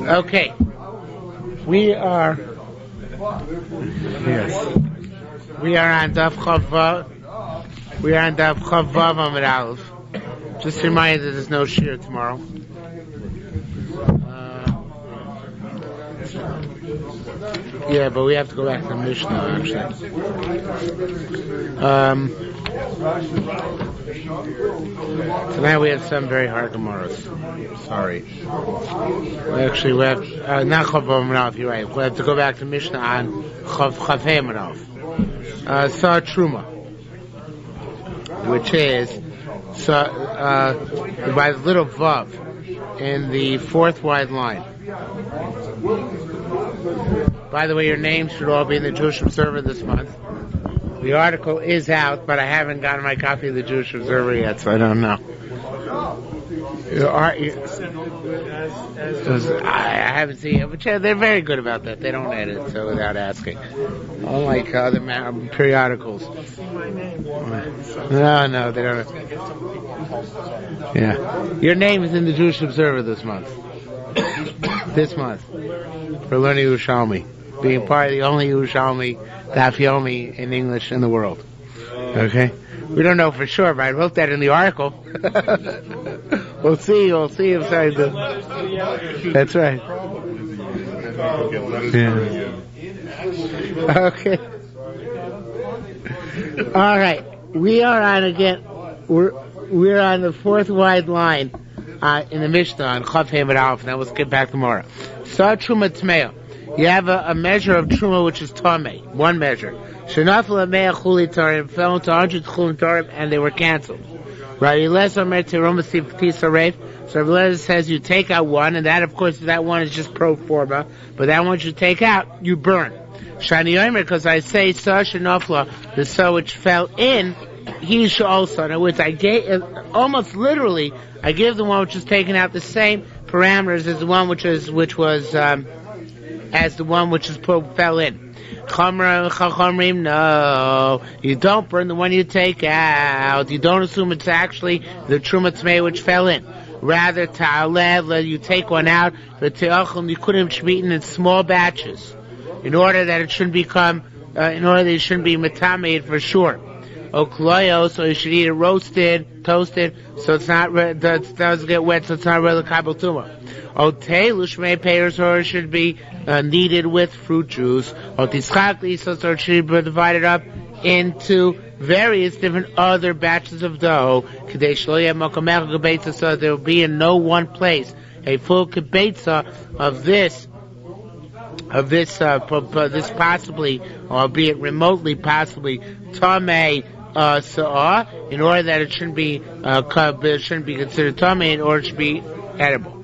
Okay. We are on Daf Chavav. We are on Daf Chavav Amud Aleph. Just a reminder that there's no shiur tomorrow. Yeah, but we have to go back to the Mishnah actually. Tonight we have some very hard Gemaras. Sorry. Actually, we have not Chavav Amud Aleph. You're right. We have to go back to Mishnah on Chav Amud Aleph. Sa Truma, which is by the little vav in the fourth wide line. By the way, your names should all be in the Jewish Observer this month. The article is out, but I haven't gotten my copy of the Jewish Observer yet, so I don't know. I haven't seen it, but they're very good about that. They don't edit, so without asking. Unlike other periodicals. No, they don't. Yeah. Your name is in the Jewish Observer this month. For learning Yerushalmi. Being part of the only Yerushalmi, Daf Yomi in English in the world. Okay? We don't know for sure, but I wrote that in the article. We'll see if I do. That's right. Yeah. Okay. Alright. We are on again, we're on the fourth wide line in the Mishnah on Chav Amud Aleph, and then we'll skip back tomorrow. Sa Truma Tmeya. You have a measure of Truma which is Tameh. One measure. Shenafel Me'ah Chuli Tarim fell into 100 Chulim Tarim and they were cancelled. Right? Yerushalmi Terumos. So Vilna says you take out one, and that, of course, that one is just pro forma, but that one you take out, you burn. Shani Yomer, because I say Sa Shenafla, the Sa which fell in, he should also. In other words, I gave, almost literally, I give the one which is taken out the same parameters as the one which was as the one which fell in. Chachamrim, no, you don't burn the one you take out. You don't assume it's actually the Truma Tmei which fell in. Rather, ta'alev, you take one out, but te'achim, you couldn't be eaten in small batches, in order that it shouldn't become, in order that it shouldn't be metamed for sure. Okloyo, so you should eat it roasted, toasted, so it's not, doesn't get wet, so it's not really kabel tuma. Otei, lushmei peiros, or it should be kneaded with fruit juice. Otischakli, so it should be divided up into various different other batches of dough. Kadei shloya mokamech gebetza, so there will be in no one place a full gebetza of this possibly, albeit remotely possibly, tamei sa'ah, in order that it shouldn't be considered tamei, in order it should be edible.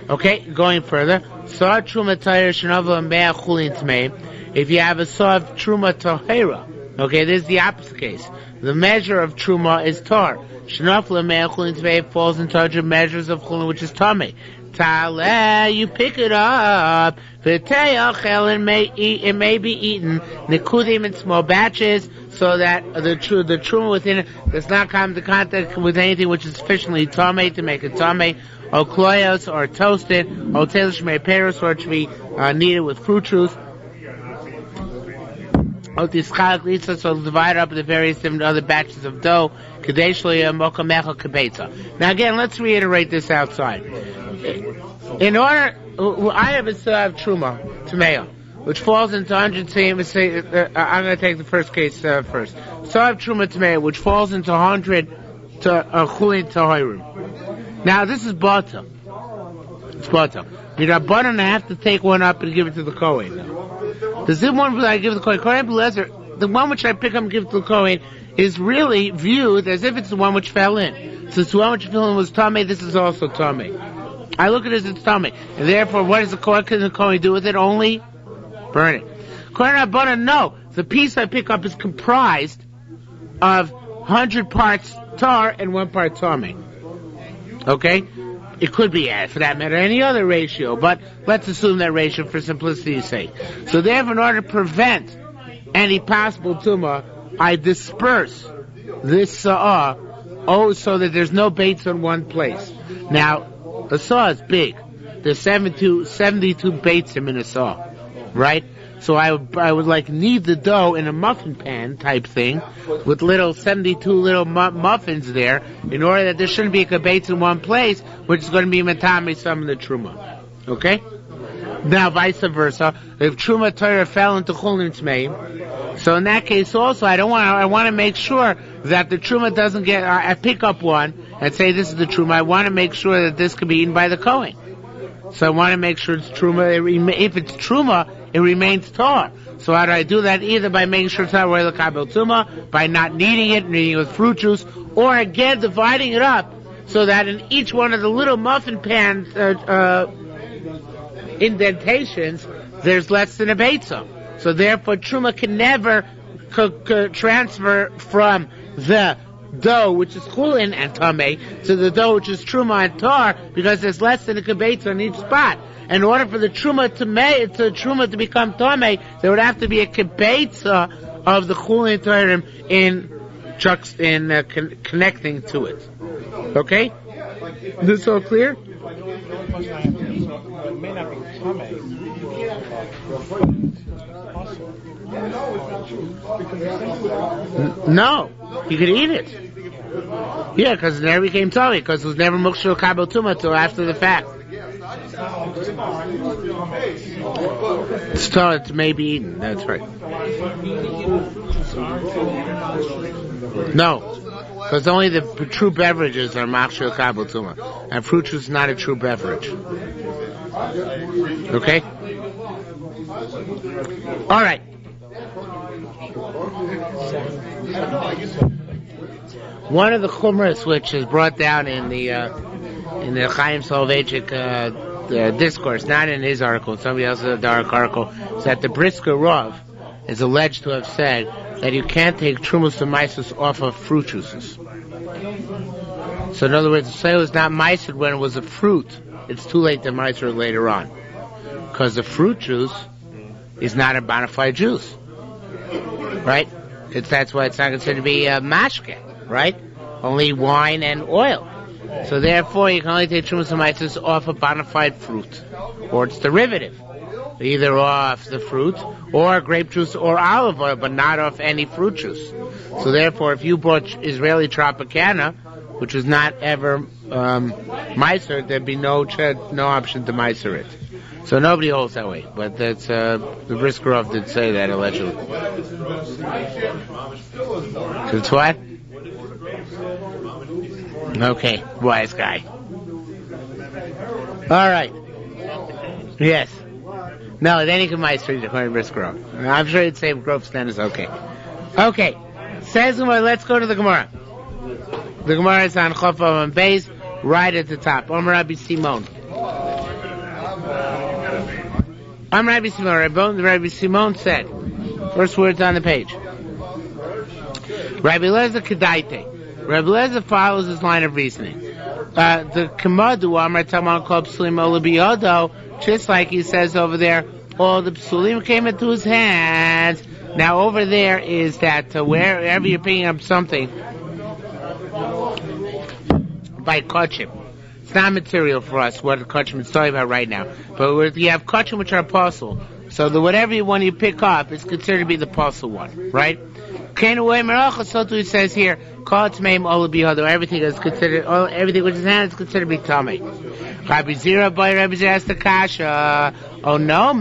Okay, going further. Sa'ah truma tahira shenavla me'ah chulin tmei. If you have a sa'ah of truma tahira, okay, this is the opposite case. The measure of truma is tar. Shenavla me'ah chulin tmei falls into other measures of chulin, which is tamei. Taleh, you pick it up. It may be eaten nikudim in small batches, so that the truma within it does not come into contact with anything which is sufficiently tamei to make it tamei. O kloyos, or toasted. O telishmei peros, or it should be kneaded with fruit juice. O tischalak litza, so divide up the various different other batches of dough. Kadesh loya mokamecha kabetza. Now again, let's reiterate this outside. In order, I have a sa'ah of truma, tamei, which falls into 100 I'm going to take the first case first. Sa'ah of truma tamei, which falls into 100 chulin tahirim. Now this is bata. It's bata. Mirabanan, I have to take one up and give it to the Kohen. Does the one that I give to the Kohen, the one which I pick up and give to the Kohen, is really viewed as if it's the one which fell in. Since the one which fell in was tamei, this is also tamei. I look at it as it's tamei, and therefore, what does the Kohen do with it? Only burn it. Kohen Rabbanan, no. The piece I pick up is comprised of 100 parts tar and 1 part tamei. Okay? It could be, for that matter, any other ratio, but let's assume that ratio for simplicity's sake. So therefore, in order to prevent any possible tumah, I disperse this sa'ah Oh, so that there's no baits in one place. Now, a saw is big. There's 72 baits in a saw, right? So I would like knead the dough in a muffin pan type thing with 72 little muffins there in order that there shouldn't be baits in one place, which is going to be matame some of the truma. Okay? Now, vice versa, if truma Torah fell into chulin tmeim, so in that case also, I want to make sure that the truma doesn't get, I pick up one and say this is the truma, I want to make sure that this can be eaten by the Kohen. So I want to make sure it's truma, if it's truma, it remains tar. So how do I do that? Either by making sure it's not royal kabel tuma, by not kneading it with fruit juice, or again dividing it up so that in each one of the little muffin pan indentations there's less than a beitza. So therefore truma can never transfer from the dough which is chulin and tameh to the dough which is truma and tar because there's less than a beitza on each spot. In order for the truma to become tameh, there would have to be a kebeitza of the chulin tarim connecting to it. Okay, this all clear? No, you could eat it. Yeah, because it never became tameh because it was never mukshel kabel tuma until after the fact. It may be eaten, that's right. No, because only the true beverages are machshel kabel tuma, and fruit juice is not a true beverage. Okay? Alright. One of the chumras which is brought down in the Chaim Soloveitchik discourse, not in his article, somebody else's dark article, is that the Brisker Rav is alleged to have said that you can't take trumas and meisus off of fruit juices. So in other words, say it was not meised when it was a fruit, it's too late to meiser it later on. Because the fruit juice is not a bona fide juice. Right? That's why it's not considered to be a mashke, right? Only wine and oil. So therefore, you can only take trumas and meisus off a bona fide fruit, or its derivative, either off the fruit or grape juice or olive oil, but not off any fruit juice. So therefore, if you bought Israeli Tropicana, which was not ever meiser, there'd be no option to meiser it. So nobody holds that way, but that's the Briskerov did say that allegedly. So it's what? Okay, wise guy. All right. Yes. No, then you can meister it according to Briskerov. I'm sure you'd say Grove then is okay. Okay. Says Gemara. Let's go to the Gemara. The Gemara is on Chof and Beis, right at the top. Omer Rabbi Simon. Rabbi Simon said, first words on the page. Rabbi Lezer Kedaite. Rabbi Lezer follows his line of reasoning. The Kamadu Amar Taman called Psulim Ola Biyodo, just like he says over there, all the Psulim came into his hands. Now over there is that wherever you're picking up something by Kochim, it's not material for us what Kochim is talking about right now. But you have Kochim which are apostle. So whatever one you pick up is considered to be the apostle one, right? So too he says here, everything is considered, everything which is handed is considered to be tummy. Rabbi Zira asked the kasha. Oh no,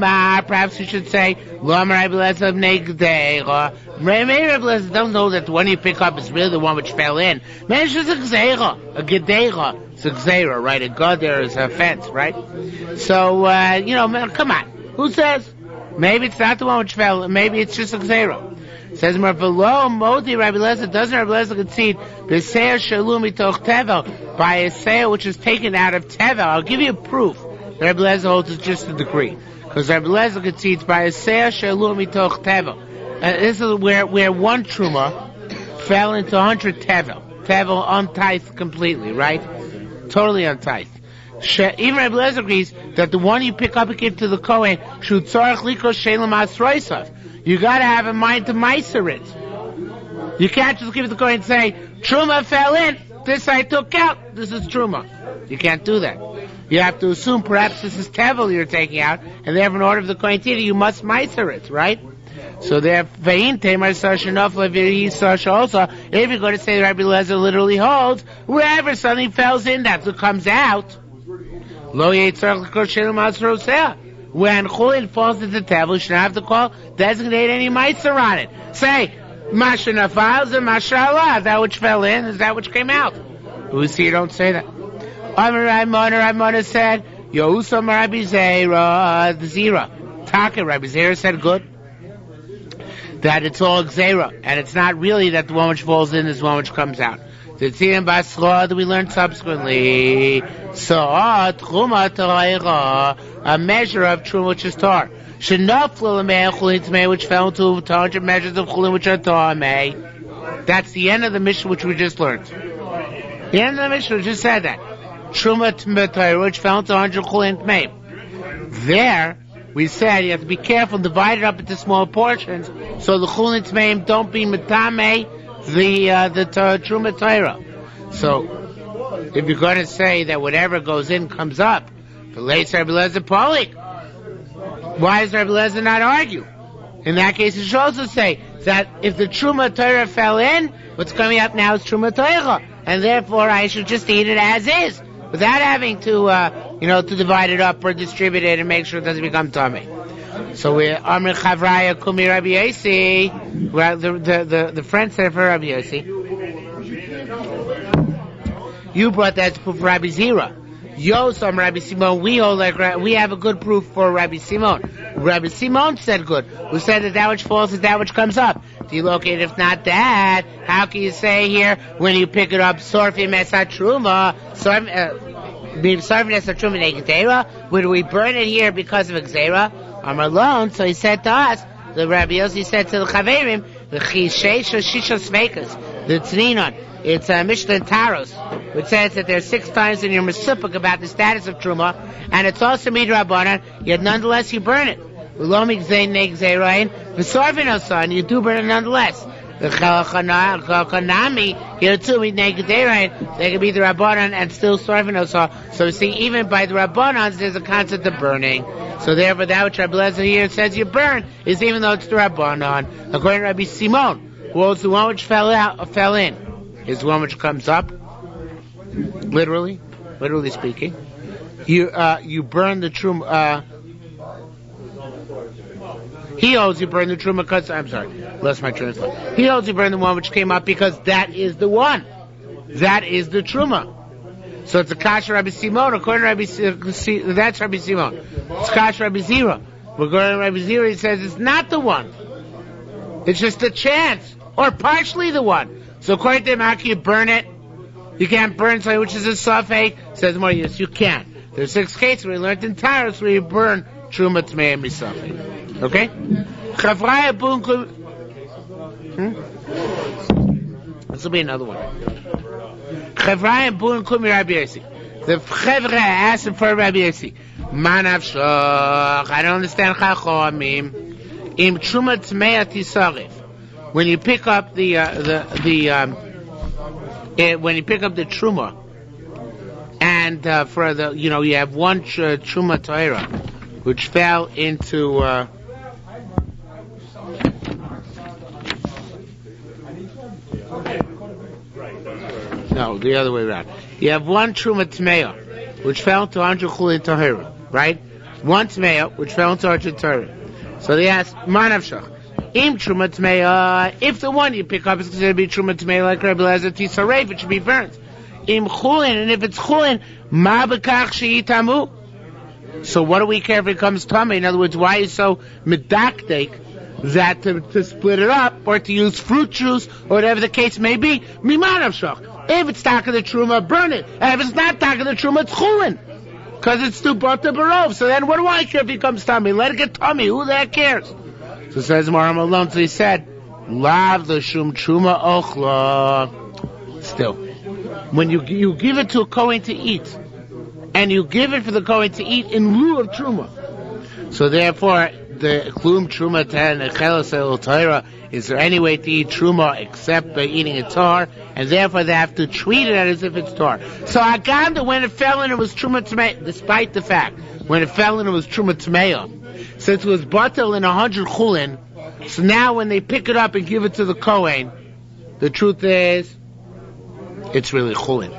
perhaps you should say, maybe Rabbi Lezer don't know that the one you pick up is really the one which fell in. Maybe it's just a gedeira. It's a gzeira, right? A god there is a fence, right? So, come on. Who says? Maybe it's not the one which fell, maybe it's just a gzeira. Says below Modi Rabbi Lezer, doesn't Rabbi Lezer concede b'seir shalom mitoch tevel, by a seir which is taken out of tevel? I'll give you a proof. Rabbi Lezer holds it's just a degree, because Rabbi Lezer concedes by a seir shalom mitoch tevel. This is where one truma fell into 100 tevel untithed completely, right? Totally untithed. Even Rabbi Lezer agrees that the one you pick up and give to the Kohen should tzarich likos shelem asroisav. You got to have in mind to meiser it. You can't just give it to the Kohen and say, Truma fell in, this I took out. This is truma. You can't do that. You have to assume perhaps this is tevel you're taking out, and therefore in order for the kohen to eat it, you must meiser it, right? So therefore, if you're going to say that Rabbi Eliezer literally holds, wherever something falls in, that's what comes out. When chulin falls into tevel, you shouldn't have to designate any meiser on it. Say, Masha nafal and mashallah, that which fell in is that which came out. Who see you don't say that. Ramona said, Yosam Rabbi Zera, the Zera. Taka, Rabbi Zera said good. That it's all Zera, and it's not really that the one which falls in is the one which comes out. The Tzim Basla that we learned subsequently. So, Truma Torah, a measure of Truma which is Tar. Shenaflu Lamei Chulin Tmei, which fell into 200 measures of Chulin which are Tar Mei. That's the end of the mission which we just learned. The end of the mission we just said that. Truma Tmei, which fell into 100 Chulin Tmei. There, we said you have to be careful, divide it up into small portions, so the Chulin Tmeim don't be Metame, the Truma Torah. So, if you're going to say that whatever goes in comes up, the late Rabbi Eliezer Polik, why does Rabbi Eliezer not argue? In that case, you should also say that if the Truma Torah fell in, what's coming up now is Truma Torah, and therefore I should just eat it as is, without having to, to divide it up or distribute it and make sure it doesn't become tummy. So we Amr Chavraya Kumi Rabbi Yossi. Well, the friend said for Rabbi Yossi. You brought that to proof for Rabbi Zera. Yosam Rabbi Simon. We have a good proof for Rabbi Simon. Rabbi Simon said good. Who said that which falls is that which comes up. Do you locate if not that? How can you say here when you pick it up Sorfim Esat Truma? Would we burn it here because of Xera? I'm alone, so he said to us, the Rabbi Yossi said to the Chaverim, the Chishesh Shisha Sveikas, the Tzninon, it's Mishnah in Taros, which says that there's 6 times in your Mesupik about the status of Truma, and it's also Midrabanan, yet nonetheless you burn it. And you do burn it nonetheless. The Chalachanami, here too, they can be the Rabbanan and still serving us. So you see, even by the Rabbanans, there's a concept of burning. So therefore, that which Rabbi Eliezer here says you burn is even though it's the Rabbanan. According to Rabbi Simon, who holds the one which fell in, is the one which comes up. Literally speaking, you burn the Truma. He holds you burn the Truma because, I'm sorry, lost my train of thought. He holds you burn the one which came up because that is the one. That is the Truma. So it's a Kasha Rabbi Simon. According to Rabbi Simon, that's Rabbi Simon. It's Kasha Rabbi Zera. According to Rabbi Zera, he says it's not the one. It's just a chance. Or partially the one. So according to him, how can you burn it? You can't burn something which is a safek. Says more, yes, you can. There's 6 cases where we learned in Taros where you burn Truma Tmei and Misafek. Okay? This will be another one. The Chevra asked him for Rabbi Yossi. I don't understand Chachamim. Im Truma Tmei Tisarif. When you pick up the Truma, and for the you have one Truma Torah, which fell into. No, the other way around. You have one Truma Tmeya, which fell into 100 Chulin Tahira, right? One Tmeya, which fell into 100 Tahira. So they asked, Manavshach, Im Truma Tmeya, if the one you pick up is considered to be Truma Tmeya, like Rabbi Eliezer Tisaref, it should be burnt. Im Chulin, and if it's Chulin, Ma B'kach She'itamu. So what do we care if it comes tummy? In other words, why is so medakdek that to split it up, or to use fruit juice, or whatever the case may be? Mimanavshach. If it's taka the truma, burn it. And if it's not taka the truma, it's chulin. Because it's too bata barov. So then what do I care if it comes tummy? Let it get tummy. Who the heck cares? So says Maram alone. So he said, Lav the shum truma ochla. Still, when you give it to a Kohen to eat, and you give it for the Kohen to eat in lieu of truma, so therefore, the klum truma ten echelos el Torah. Is there any way to eat truma except by eating a tar? And therefore they have to treat it as if it's tar. So Aganda, when it fell in, it was truma tmei, despite the fact when it fell in, it was truma tmei. Since it was batel in 100 chulin, so now when they pick it up and give it to the Kohen, the truth is, it's really chulin.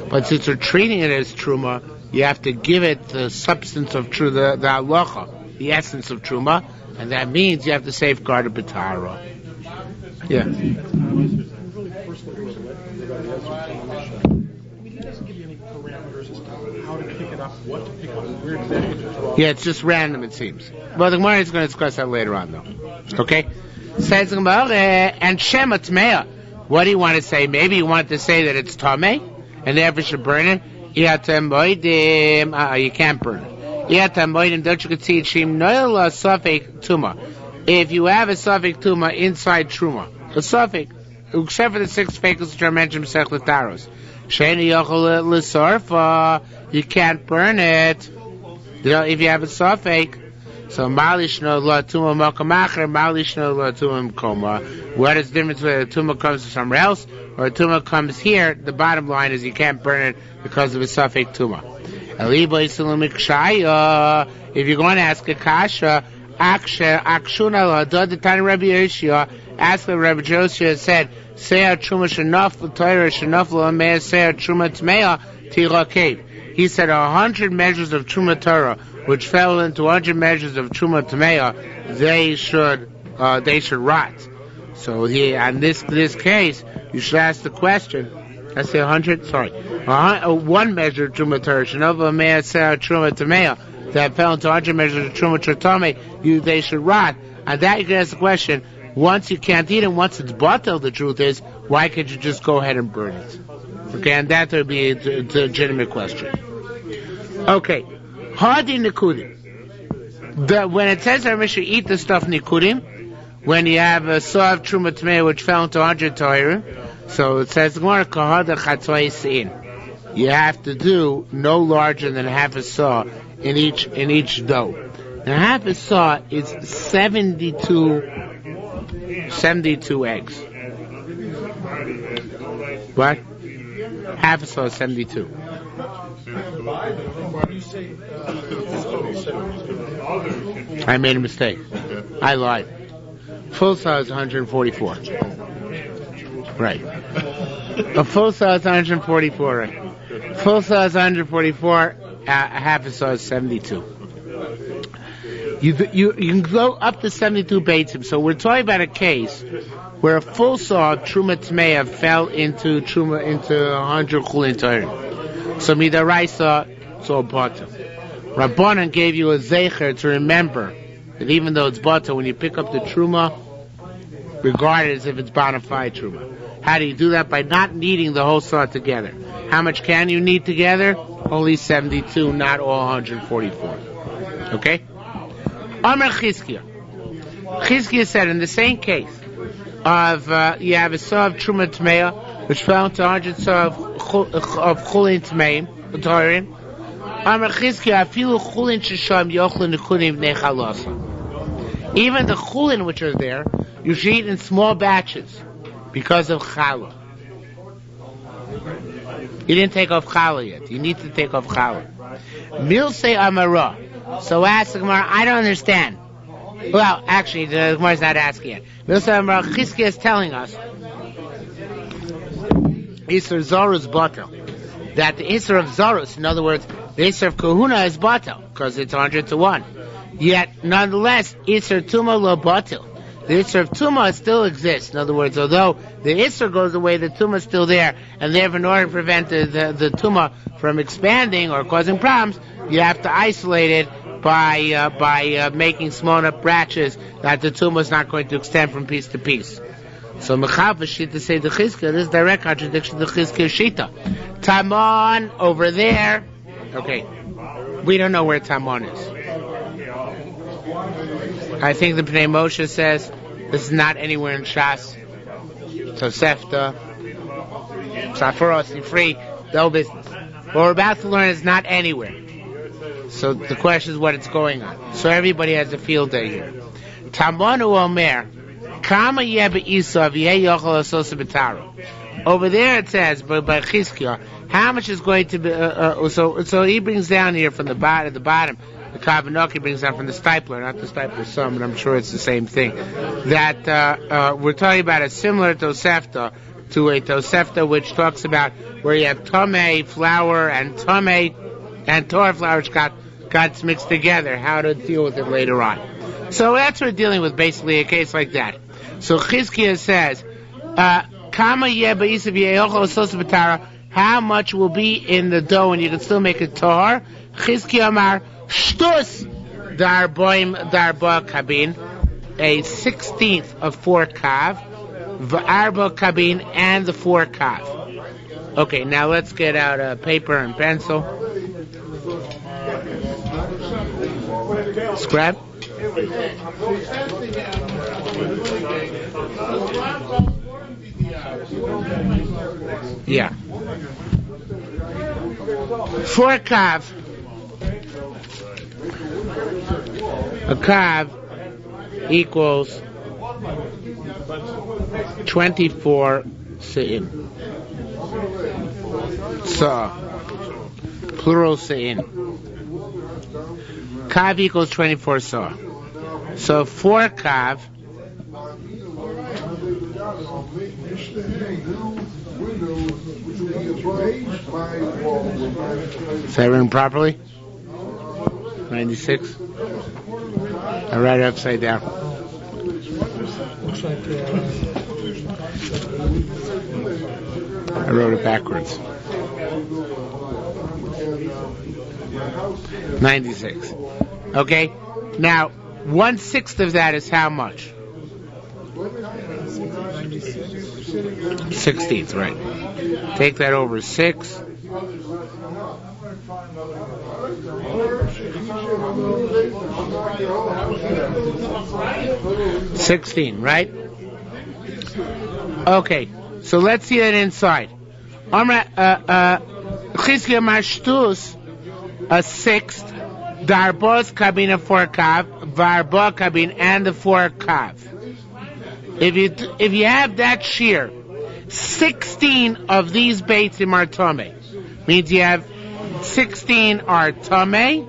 But since they're treating it as truma, you have to give it the substance of truma, the halacha, the essence of truma, and that means you have to safeguard a b'tara. Yeah. He doesn't give you any parameters as to how to pick it up, what to pick up, where exactly to throw. Yeah, it's just random, it seems. Well, the Gemara is going to discuss that later on, though. Okay? Says the Gemara, and Shema Tmeah. What do you want to say? Maybe you want to say that it's Tameh, and therefore should burn it. You can't burn it. Don't you concede Shim Noila Safek Tuma? If you have a Safek Tuma inside Truma, a Safek, except for the 6 fakels which are mentioned in Sech Lataros, Sheni Yochel L'Sarfa, you can't burn it. If you have a Safek. So Malishno La Tuma Makamacher, Malishno La Tuma Mkoma. What is the difference whether a Tuma comes from somewhere else or a Tuma comes here? The bottom line is you can't burn it because of a Safek Tuma. If you're going to ask a kasha, akshuna la dod the tiny Rabbi Yoshia, ask the Rabbi Yoshia said, Seah truma shenaf l'toyra shenaf l'ameh seah truma tmeah tirakev. He said 100 measures of truma Torah, which fell into 100 measures of truma tmeah, they should rot. So in this case, you should ask the question. I say 100. Sorry, 1 measure of truma Torah shenaf l'ameh seah truma tmeah that fell into 100 measures of truma tratame, they should rot. And that you can ask the question. Once you can't eat it, once it's batel, the truth is, why can't you just go ahead and burn it? Okay, and that would be a legitimate question. Okay, hadi nikudim. When it says that we should eat the stuff nikudim, when you have a saw of truma tmei which fell into 100 Torah, so it says you have to do no larger than half a saw in each dough. Now half a saw is 72 eggs. What? Half a saw is 72. I made a mistake. I lied. Full saw is 144. Right. A full saw is 144. Right. Full saw is 144. Half a saw is 72. You can go up to 72 beitzim. So we're talking about a case where a full saw of truma tmeah fell into 100 chulin Torah. So midaraisa, it's all bata. Rabbanan gave you a zecher to remember that even though it's bata, when you pick up the truma, regard it as if it's bona fide truma. How do you do that? By not kneading the whole saw together. How much can you knead together? Only 72, not all 144. Okay? Amar Chizkiah. Chizkiah said in the same case of you have a saw of truma tmeah which fell into 100 saw of chulin tmeim, Torin. Amar Chizkiah afilu chulin shesham yochlu nekudim nechalasa. Even the chulin which are there, you should eat in small batches because of challah. You didn't take off challah yet. You need to take off challah. Milsei amara. So ask the Gemara, I don't understand. Well, actually, the Gemara is not asking it. Milsei amara, Chizkiah is telling us Isser Zorus batel. That the Isser of Zorus, in other words, the Isser of Kahuna is batel, because it's 100 to 1. Yet, nonetheless, Isser Tuma lo batel. The Isser of Tuma still exists. In other words, although the Isser goes away, the Tuma is still there, and therefore in order to prevent the Tuma from expanding or causing problems, you have to isolate it by making small enough batches that the Tuma is not going to extend from piece to piece. So Mechav Shita say the Chizkiah, this is direct contradiction to the Chizkiah Shita. Tamon over there. Okay, we don't know where Tamon is. I think the Pnei Moshe says this is not anywhere in Shas. Tosefta, Safaros, Yifri, no business. What we're about to learn is not anywhere. So the question is what it's going on. So everybody has a field day here. Tamanu Omer, Kama Yebe Isav Yeh Yochel Asos B'Taro. Over there it says by Chizkiah, how much is going to be? So he brings down here from the bottom. The Kavanok he brings down from the stipler, not the stipler sum, but I'm sure it's the same thing. That we're talking about a similar Tosefta to a Tosefta which talks about where you have Tomei flour and Tomei and Torah flour which got mixed together. How to deal with it later on. So that's what we're dealing with, basically a case like that. So Chizkiah says, Kama Yeba Isav Yehochel Asos B'Taro, how much will be in the dough and you can still make it tahor? Chizkiah Amar, Shtus Darba Kabin, a 16th of 4 kav, V'arba Kabin, and the 4 kav. Okay, now let's get out paper and pencil. Scrap. Yeah. 4 kav. A kav equals 24 se'in. So, plural se'in. Kav equals 24 saw. So 4 kav is that written properly? 96? I write it upside down. I wrote it backwards. 96. Okay? Now, 1/6 of that is how much? 16th, right. Take that over 6. $16, right? Okay, so let's see that inside. Chizkiah Mashtus, a 6th, Darbos Kabin 4 kav, Varba Kabin and the 4 kav. If you have that shiur, 16 of these beitzim are tomei. Means you have 16 are tomei.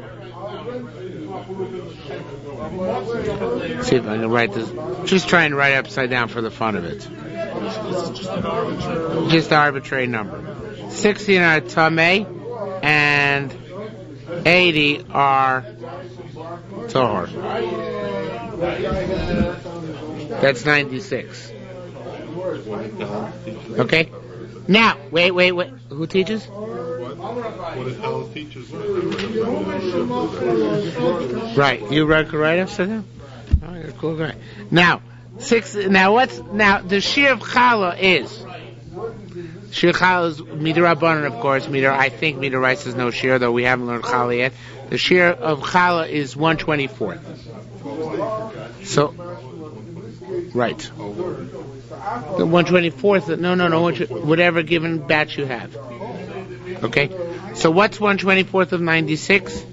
See if I can write this. Just trying to write upside down for the fun of it. Just an arbitrary number. 16 are tomei and 80 are tahor. That's 96. Okay? Now, wait. Who teaches? What did Helen teaches? Right. You right upside down? Oh, you're a cool guy. Now, the shiur of challah is shiur challah is midrabanan, of course. I think midraisa is no shiur, though we haven't learned challah yet. The shiur of challah is 1/24. So, right. The 1/24th. No. Whatever given batch you have. Okay. So what's 1/24th of 96?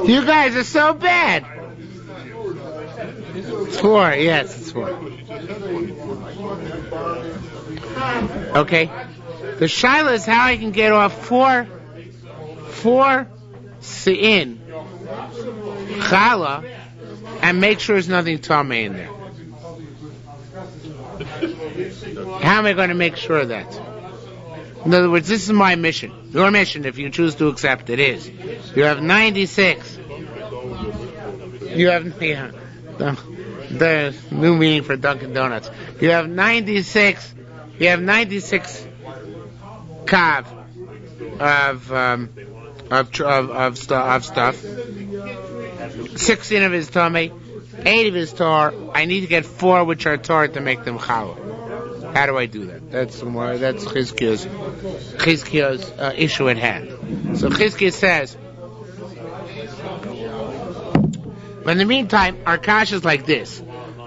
You guys are so bad. It's 4. Yes, it's 4. Okay. The shaila is how I can get off 4 se'in challah and make sure there's nothing tamei in there. How am I going to make sure of that? In other words, this is my mission. Your mission, if you choose to accept it, is you have 96. You have the new meaning for Dunkin' Donuts. You have 96. You have 96 kav of stuff. 16 of his tamei, 8 of his tar. I need to get 4 which are tar to make them challah. How do I do that? That's Chizkiah's issue at hand. So Chizkiah says, But in the meantime, our kasha is like this.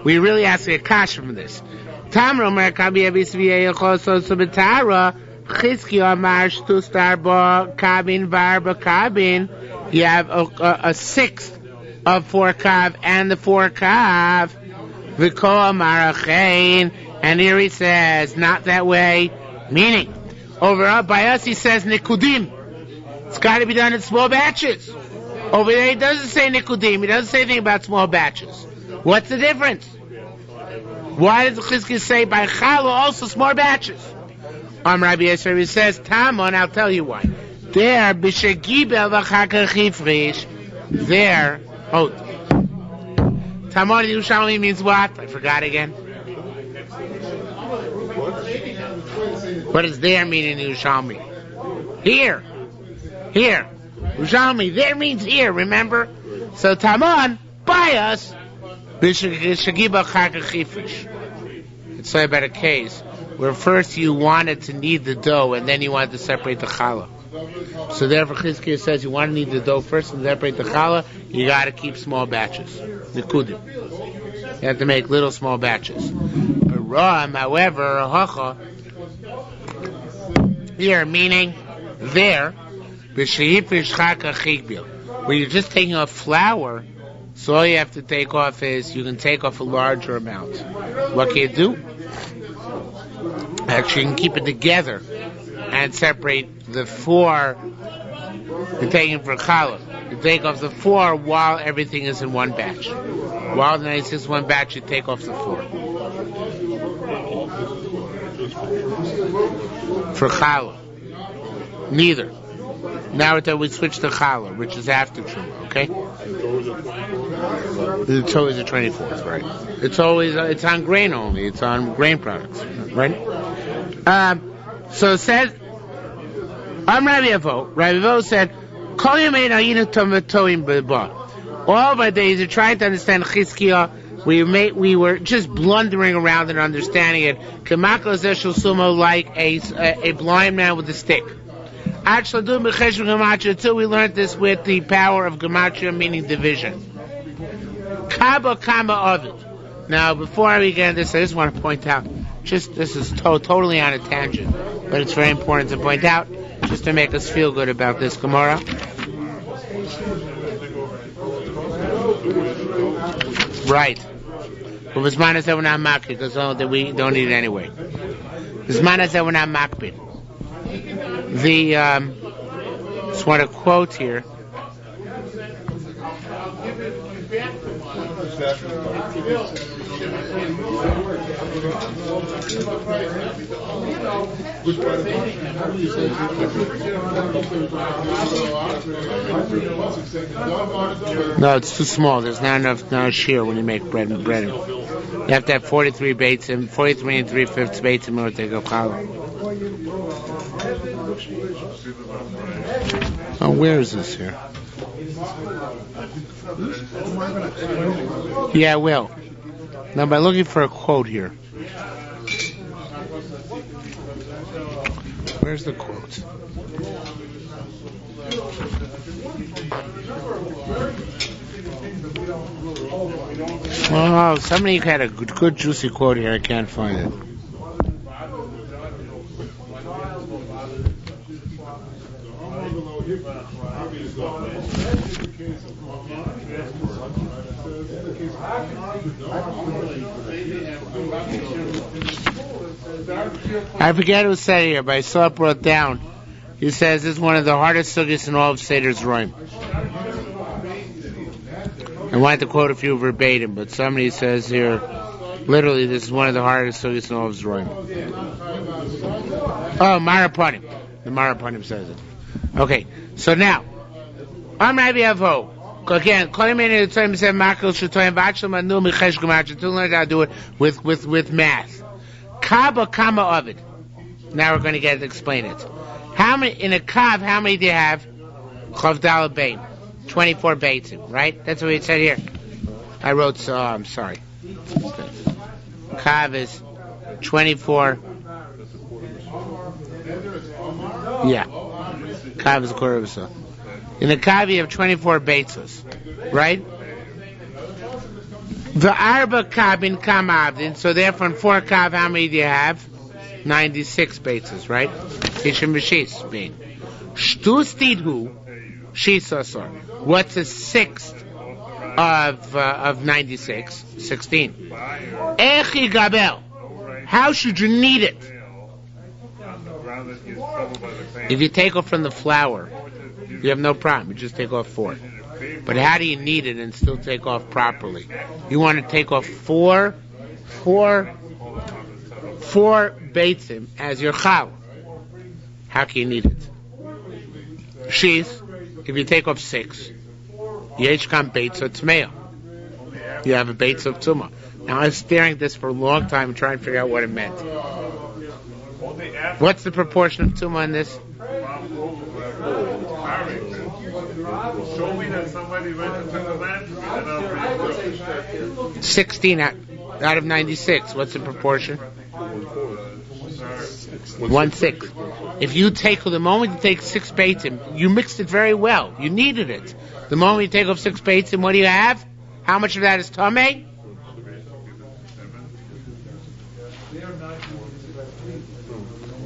We really ask a kasha from this. Tamro merkabi abisviye yochoso subetara chizkiya marsh to starba kabin varba kabin. You have a sixth of 4 kav and the 4 kav. V'kol marachein. And here he says, not that way. Meaning, over by us he says nikudim. It's got to be done in small batches. Over there he doesn't say nikudim. He doesn't say anything about small batches. What's the difference? Why does the Chizkiya say by challah also small batches? Rabbi Yisrael he says Tamon. I'll tell you why. There b'shegibel v'chakar chifrish. There. Oh, Tamon in Yerushalmi means what? I forgot again. What does there mean in Yerushalmi? Here. Yerushalmi, there means here, remember? So Tamon, by us, it's so about a case where first you wanted to knead the dough and then you wanted to separate the challah. So therefore Chizkiya says you want to knead the dough first and separate the challah, you got to keep small batches. Nikudim. You have to make little small batches. But Ram, however, hacha, here meaning there, where you're just taking off flour, so all you have to take off is you can take off a larger amount. What can you do? Actually, you can keep it together and separate the 4 you're taking for challah. You take off the 4 while everything is in one batch. While the 96 is one batch, you take off the 4. For challah. Neither. Now we switch to challah, which is after truma, okay? It's always the 24th, right? It's on grain only. It's on grain products, right? So it says, Rabbi Avo said, all of our days are trying to understand Chizkiya. We were just blundering around and understanding it. Like a blind man with a stick. Until we learned this with the power of gematria, meaning division. Kaba kama ovid. Now, before we get into this, I just want to point out, this is totally on a tangent, but it's very important to point out, just to make us feel good about this Gemara. Right. But Bismana said we're not makbid, because we don't need it anyway. Bismana said we're not makbid. Just want to quote here. No, it's too small. There's not enough shiur when you make bread. You have to have 43 baits and 43 3/5 baits in order to take a challah. Oh, where is this here? Yeah, I will. Now, by looking for a quote here. Where's the quote? Oh, somebody had a good juicy quote here. I can't find it. I forget who said it here, but I saw it brought down. He says this is one of the hardest sugyas in all of Seder's Roim. I wanted to quote a few verbatim, but somebody says here, literally, this is one of the hardest sugyas in all of Roim. Oh, Marapanim. The Marapanim says it. Okay, so now, I'm Rabbi Avo. Again, to learn how to do it with math. Kaba kama of it. Now we're going to get to explain it. How many in a kav? How many do you have? Chavdala bein, 24 beitzim, right? That's what it said here. I wrote so. I'm sorry. Kav is 24. Yeah, kav is a quarter of a saw. In a kav you have 24 beitzos, right? The arba kabin kamavdin, so therefore in 4 kav, how many do you have? 96 beitzos, right? Ishim b'shis being. Shtus tidhu, shisasor. What's a sixth of 96? 16. Echi gabel. How should you knead it? If you take off from the flour, you have no problem. You just take off 4. But how do you knead it and still take off properly? You want to take off 4 beitzim as your chal. How can you knead it? Sheath, if you take off 6, yesh kam beitz of tmeah. You have a beitz of tumah. Now I was staring at this for a long time trying to figure out what it meant. What's the proportion of tumah in this? Show me that somebody went into the land. 16 out of 96. What's the proportion? 1/6. If you take, the moment you take 6 beitzim, you mixed it very well. You kneaded it. The moment you take off 6 beitzim, what do you have? How much of that is tameh?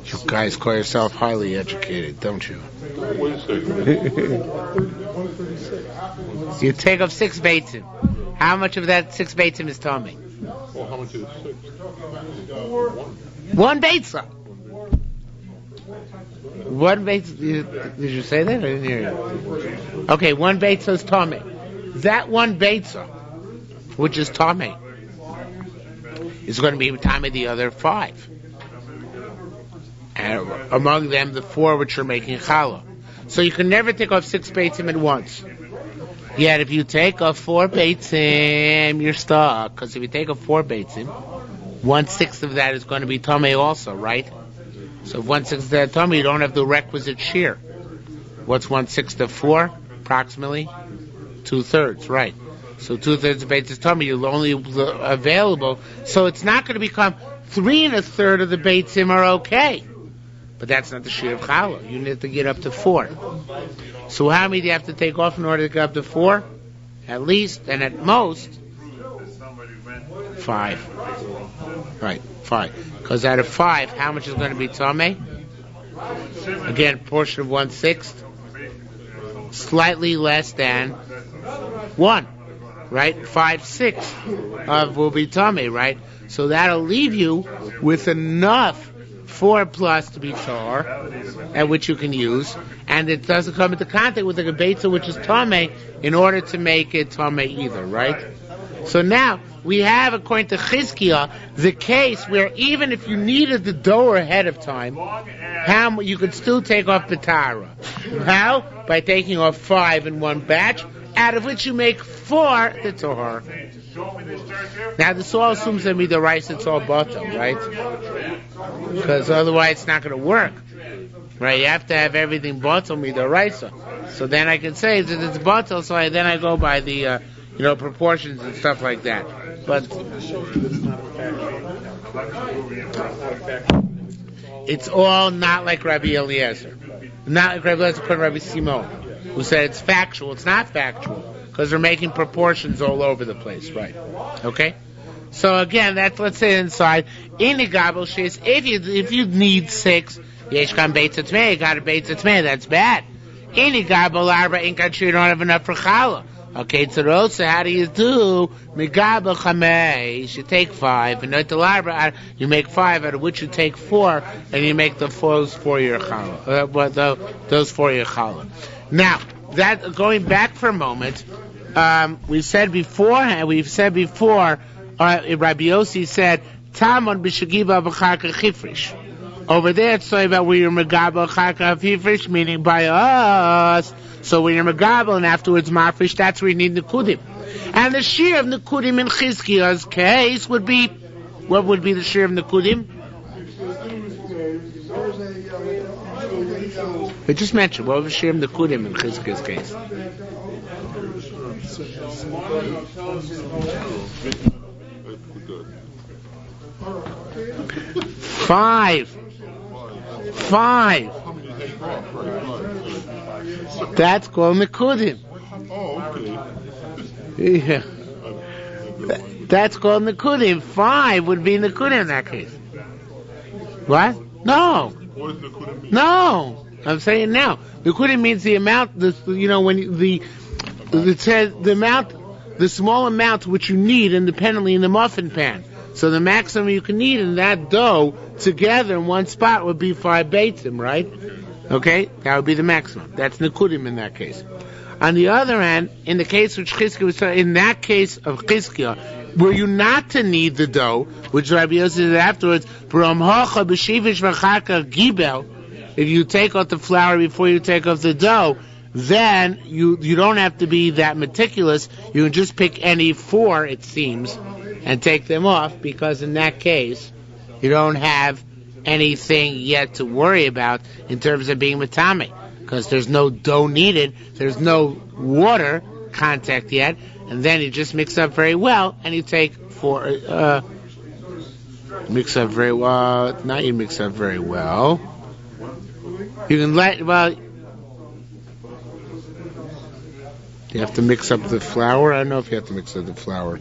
You guys call yourself highly educated, don't you? You take off 6 beitzim. How much of that 6 beitzim is tameh? Well, how much is 6? 1 beitzah. 1 beitzah. Did you say that? I didn't hear you. Okay, 1 beitzah is tameh. That 1 beitzah, which is tameh, is going to be tameh the other 5. And among them, the 4 which are making challah. So you can never take off 6 beitzim at once. Yet if you take off 4 beitzim, you're stuck. Because if you take off 4 beitzim, 1/6 of that is going to be tameh also, right? So if 1/6 of that tameh, you don't have the requisite shiur. What's 1/6 of 4? Approximately 2/3, right? So 2/3 of beitzim is tameh. You're only available. So it's not going to become 3 1/3 of the beitzim are okay. But that's not the shiur of challah. You need to get up to 4. So how many do you have to take off in order to get up to 4? At least, and at most, 5. Right, 5. Because out of 5, how much is going to be tameh? Again, portion of 1/6. Slightly less than 1. Right? 5/6 of will be tameh, right? So that'll leave you with enough 4 plus to be tar, and which you can use, and it doesn't come into contact with the gebetza, which is tameh, in order to make it tameh either, right? So now we have, according to Chizkiah, the case where even if you needed the dough ahead of time, how you could still take off betara. How? By taking off 5 in one batch, out of which you make 4 the tahor. Now this all assumes that the rice it's all bottom, right? Because otherwise it's not going to work, right? You have to have everything bottom with the rice. So then I can say that it's bottom. So then I go by the proportions and stuff like that. But it's all not like Rabbi Eliezer, not like Rabbi Eliezer, but Rabbi Simon, who said it's factual. It's not factual. Because they're making proportions all over the place, right? Okay? So again, that's, let's say inside, in the gabel shis, if you need 6, yesh kam beitza tmei, you got a beitza tmei, that's bad. In the gabel arba, in country, you don't have enough for challah. Okay, so how do you do? Megabel chamei, you should take 5, and not the arba, you make 5, out of which you take 4, and you make those for your challah. Those for your challah. Now, that going back for a moment, we've said before, Rabbi Yossi said, Tamon b'shagiba b'charka chifrish. Over there, it's talking about where you're megabel charka chifrish, meaning by us. So when you're megabel and afterwards mafrish, that's where you need nekudim. And the shiur of nekudim in Chizkiah's case would be, what would be the shiur of nekudim? I just mentioned, what was the shiur of nekudim in Chizkiah's case? 5. That's called Nekudim. Oh, okay. Yeah. That's called Nekudim. 5 would be Nekudim in that case. What? No. What does Nekudim mean? No. I'm saying now. Nekudim means the amount, when it says the amount, the small amount which you need independently in the muffin pan. So the maximum you can eat in that dough together in one spot would be 5 beitzim, right? Okay? That would be the maximum. That's Nekudim in that case. On the other hand, in the case which Chizkiah was saying, in that case of Chizkiah, were you not to knead the dough, which Rabbi Yossi did afterwards, if you take off the flour before you take off the dough, then you don't have to be that meticulous. You can just pick any 4, it seems, and take them off, because in that case, you don't have anything yet to worry about in terms of being matame, because there's no dough needed, there's no water contact yet, and then you just mix up very well, and you take 4, mix up very well, not you mix up very well, you can you have to mix up the flour. I don't know if you have to mix up the flour.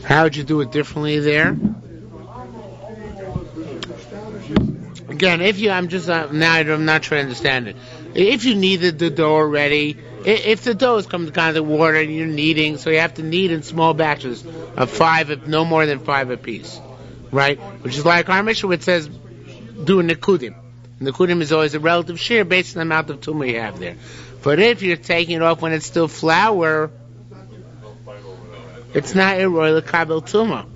How would you do it differently there? Again, if you, I'm not trying to understand it. If you kneaded the dough already, if the dough is coming to contact with water and you're kneading, so you have to knead in small batches of 5, no more than 5 apiece, right? Which is like our Mishnah, which says do a nekudim. Nekudim is always a relative shiur based on the amount of tumah you have there. But if you're taking it off when it's still flour, it's not a royal kabel tumah.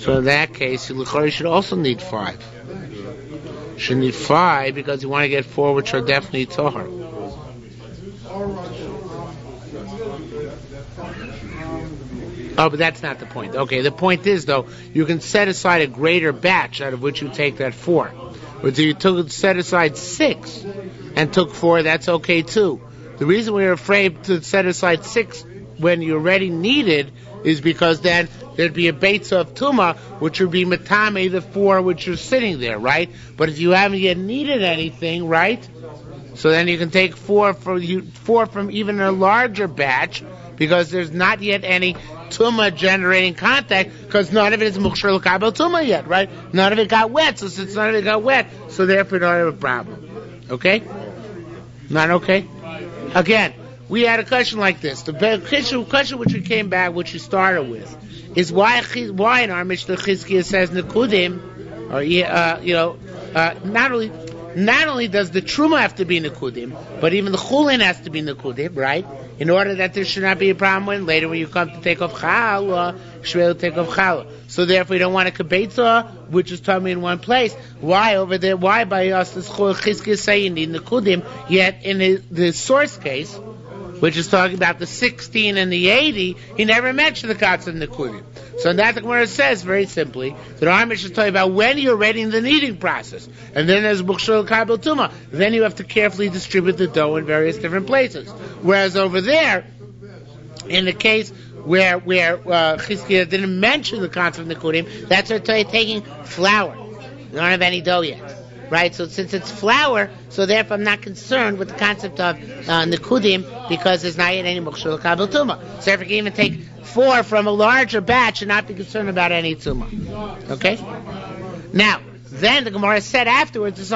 So in that case, you should also need 5. You should need 5 because you want to get 4 which are definitely tahor. Oh, but that's not the point. Okay, the point is, though, you can set aside a greater batch out of which you take that 4. But if you set aside 6 and took 4, that's okay too. The reason we're afraid to set aside 6 when you already need it is because then there'd be a beitza of tumah, which would be matame, the 4 which are sitting there, right? But if you haven't yet needed anything, right? So then you can take 4 from even a larger batch, because there's not yet any tumah generating contact, because none of it is mukshar l'kabel tumah yet, right? None of it got wet, so since none of it got wet, so therefore you don't have a problem. Okay? Not okay? Again, we had a question like this. The question which we came back, which we started with, is why in our Mishnah Chizkiah says nekudim, or not only does the truma have to be nekudim, but even the chulin has to be nekudim, right? In order that there should not be a problem when later when you come to take off challah, shvei take off challah. So therefore you don't want a kabetza, which is tummy in one place. Why over there? Why by us does Chizkiah say you need nekudim? Yet in the source case, which is talking about the 16 and the 80, he never mentioned the concept of nekudim. So that the Gemara says very simply that our Mishnah is talking about when you're ready in the kneading process, and then there's bukshul kabel tuma. Then you have to carefully distribute the dough in various different places. Whereas over there, in the case where Chizkiah didn't mention the concept of nekudim, that's what they're taking flour. You don't have any dough yet. Right, so since it's flour, so therefore I'm not concerned with the concept of nekudim, because there's not yet any mukshul kabel tumah. So therefore you can even take 4 from a larger batch and not be concerned about any tumah. Okay? Now, then the Gemara said afterwards, just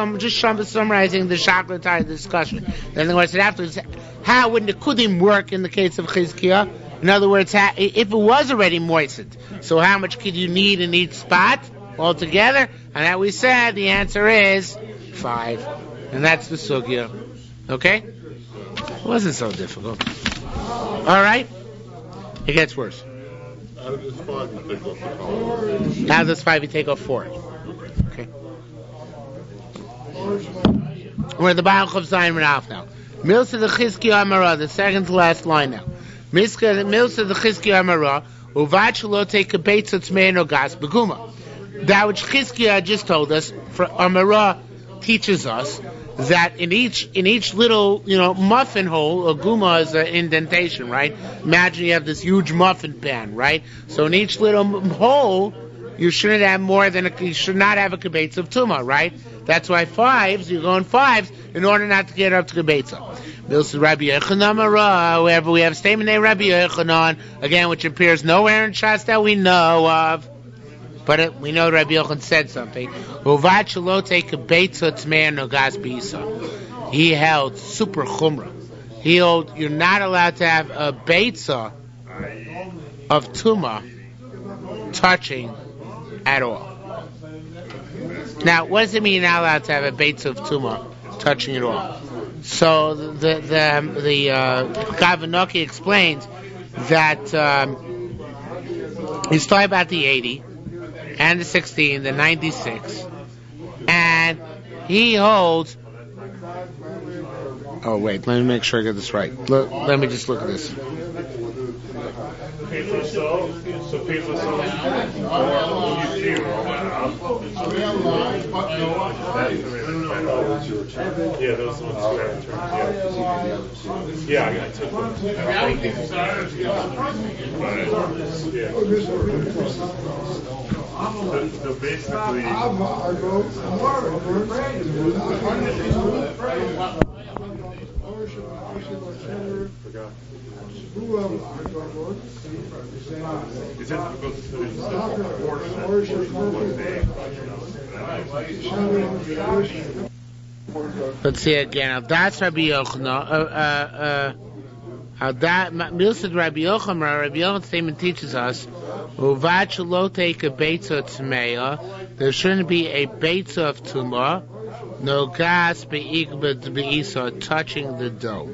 summarizing the Shakla entire discussion. Then the Gemara said afterwards, how would nekudim work in the case of Chizkiah? In other words, if it was already moistened, so how much could you need in each spot altogether? And that we said the answer is 5. And that's the sugya. Okay? It wasn't so difficult. Alright? It gets worse. Out of this 5 you take off the color. Out of this 5 you take off 4. Okay. We're at the bottom of Zion Ralph now. Milsa the Chizkiah Amara, the second to last line now. Milsa the Chizkiah Amara, Uvach lo take a beit tzmei no gas beguma. That which Chizkiah just told us, Amara teaches us that in each little muffin hole, a guma is an indentation, right? Imagine you have this huge muffin pan, right? So in each little hole, you shouldn't have you should not have a kibetza of tuma, right? That's why you go in fives in order not to get up to kibetza. Rabbi Yochanan, however, we have a statement named Rabbi Yochanan, again, which appears nowhere in Shas that we know of. But we know Rabbi Yochanan said something. He held super chumrah. He held you're not allowed to have a beitza of tuma touching at all. Now, what does it mean you're not allowed to have a beitza of tuma touching at all? So the Kavanoki explains that he's talking about the 80 and the 16, the 96, and he holds. Oh wait, let me make sure I get this right. Let me just look at this. Yeah, those ones were yeah, I took them. So basically, let's see again. That's Rabbi Yochanan. Milsad Rabbi Yochanan. Rabbi Yochanan's statement teaches us there shouldn't be a beitza of tumah, no gas be'isa touching the dough.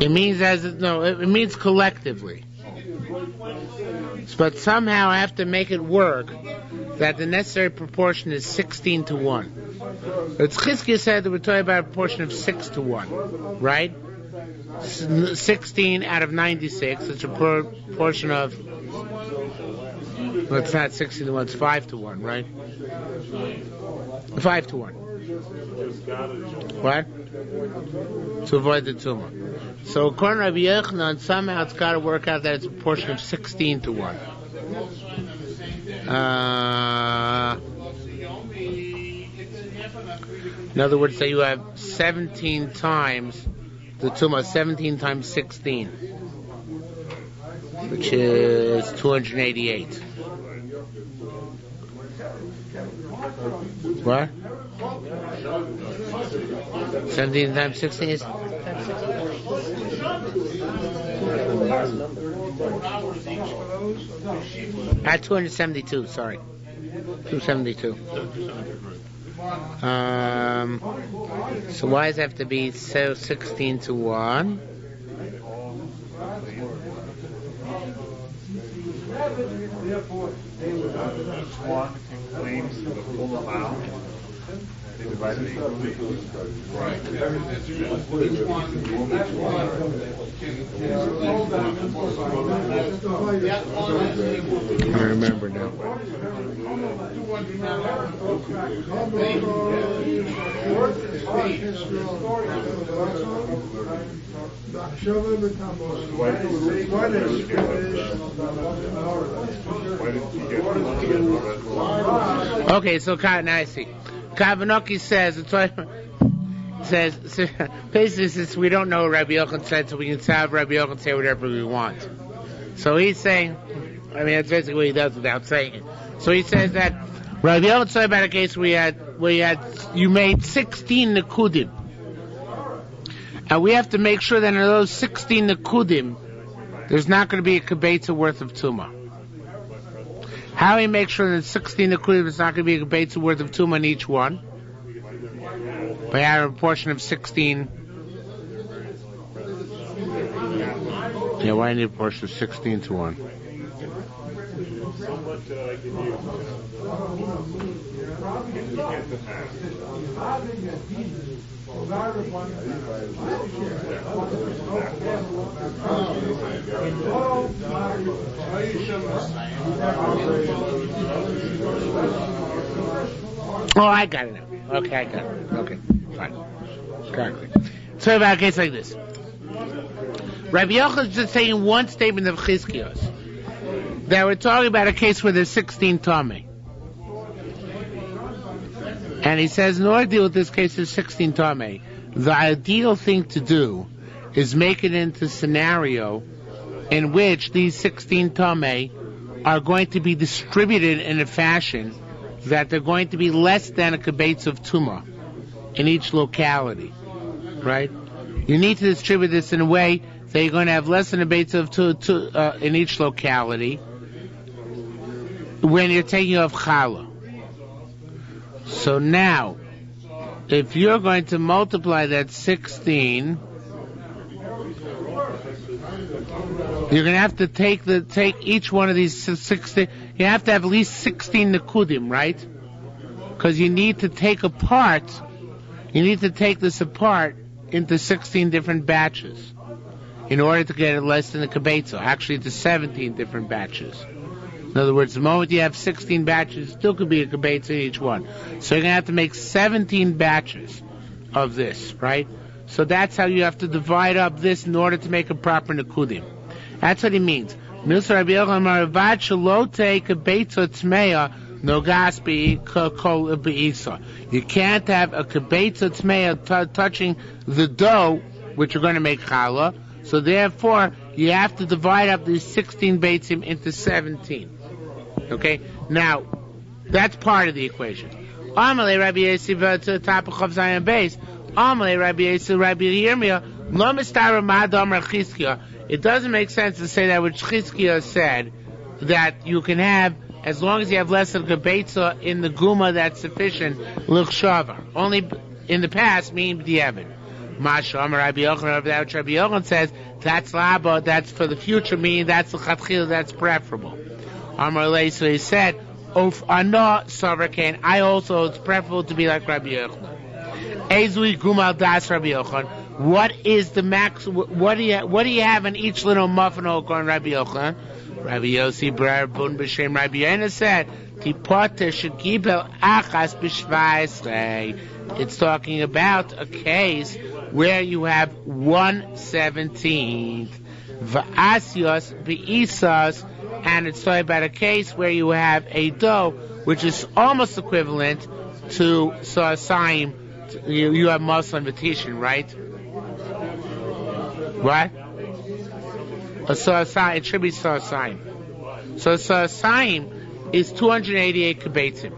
It means it means collectively. But somehow I have to make it work that the necessary proportion is 16 to 1. But Chizkiah said that we're talking about a proportion of 6 to 1, right? 16 out of 96, it's a proportion of, well, it's not 16 to 1, it's 5 to 1, right? 5 to 1. What? To avoid the tumor. So according to Rabbi Yochanan, somehow it's got to work out that it's a proportion of 16 to 1. In other words, say you have 17 times the tumah, 17 times 16, which is 288. What? 17 times 16 is? At 272, sorry. 272. So why does it have to be 16 to 1? each one claims the full amount. They divide it equally. Right. I remember now. Okay, so now I see. Kavanoki says, basically since we don't know what Rabbi Yochanan said, so we can have Rabbi Yochanan say whatever we want. So he's saying, that's basically what he does without saying it. So he says that Rabbi Yochanan said about a case where you made 16 nekudim. And we have to make sure that in those 16 nekudim, there's not going to be a kibetza worth of tumah. How do we make sure that 16 nekudim is not going to be a kibetza worth of tumah in each one? By having a proportion of 16. Yeah, why need a proportion of 16 to 1? Oh, I got it now. Okay, I got it. Okay, fine. Correctly. So about a case like this. Rabbi Yochanan is just saying one statement of Chizkios. That we're talking about a case where there's 16 Tomei. And he says, in order to deal with this case, there's 16 Tomei. The ideal thing to do is make it into a scenario in which these 16 Tomei are going to be distributed in a fashion that they're going to be less than a kibbutz of Tumah in each locality, right? You need to distribute this in a way that you're going to have less than a kibbutz of in each locality when you're taking off challah. So now, if you're going to multiply that 16, you're going to have to take each one of these 16. You have to have at least 16 nekudim, right? Because you need to take this apart into 16 different batches in order to get it less than a kibbutz. Actually, to 17 different batches. In other words, the moment you have 16 batches, it still could be a kibbutz in each one. So you're going to have to make 17 batches of this, right? So that's how you have to divide up this in order to make a proper nekudim. That's what he means. You can't have a kibbutz tzmeya touching the dough, which you're going to make challah. So therefore, you have to divide up these 16 beitzim into 17. Okay? Now, that's part of the equation. Amalei Rabbi Yossi to the top of Chav Zayin base. Amalei Rabbi Yossi Rabbi Yirmiyah lo mistar mad amar Chizkiah. It doesn't make sense to say that which Chizkiah said, that you can have, as long as you have less than a kibbutz in the guma, that's sufficient. L'chshava. Only in the past, meaning b'diavad. Masha Amar Rabbi Yochanan, that Rabbi Yochanan says, that's laba, that's for the future, meaning that's l'chatchila, that's preferable. Amar Lei, so he said, Of Ana Savarkain, I also, it's preferable to be like Rabbi Yochanan. Ezui Gumal Das Rabbi Yochanan. What is the max? What do you have in each little muffin on Rabbi Yochanan? Rabbi Yossi Brer Bun B'Shem Rabbi Yochanan said, Tipote Shekibel Achas B'Shvaisrei. It's talking about a case where you have 1/17 V'Asios B'Isas, and it's talking about a case where you have a dough which is almost equivalent to Sa'asayim. You have Muslim Vatishan, right? What? A Sa'asayim, it should be Sa'asayim. So Sa'asayim is 288 kibbetzim.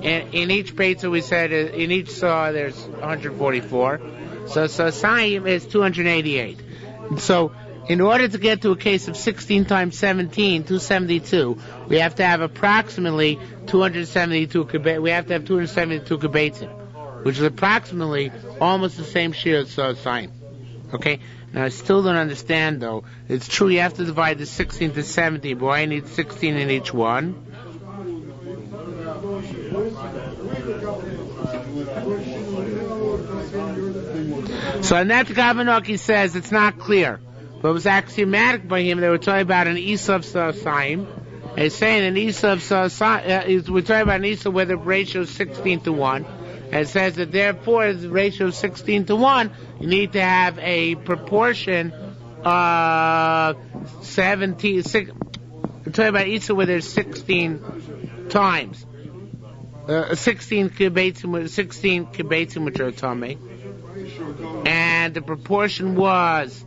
And in each beitzah we said, in each saw there's 144. So Sa'asayim is 288. So in order to get to a case of 16 times 17, 272, we have to have approximately 272 kibbetzim. We have to have 272 kibbetzim, which is approximately almost the same shiur as Sa'asayim. Okay? Now, I still don't understand, though. It's true you have to divide the 16 to 70, but I need 16 in each one. So, in that Gavanok, says it's not clear. But it was axiomatic by him. They were talking about an Isa of Sa'asayim. He's saying an Isa of Sa'asayim, we're talking about an Isa where the ratio is 16 to 1. And it says that therefore, the ratio of 16 to 1, you need to have a proportion of 17. We're talking about Isa where there's 16 times. 16 kibbetzim which are Tomei. And the proportion was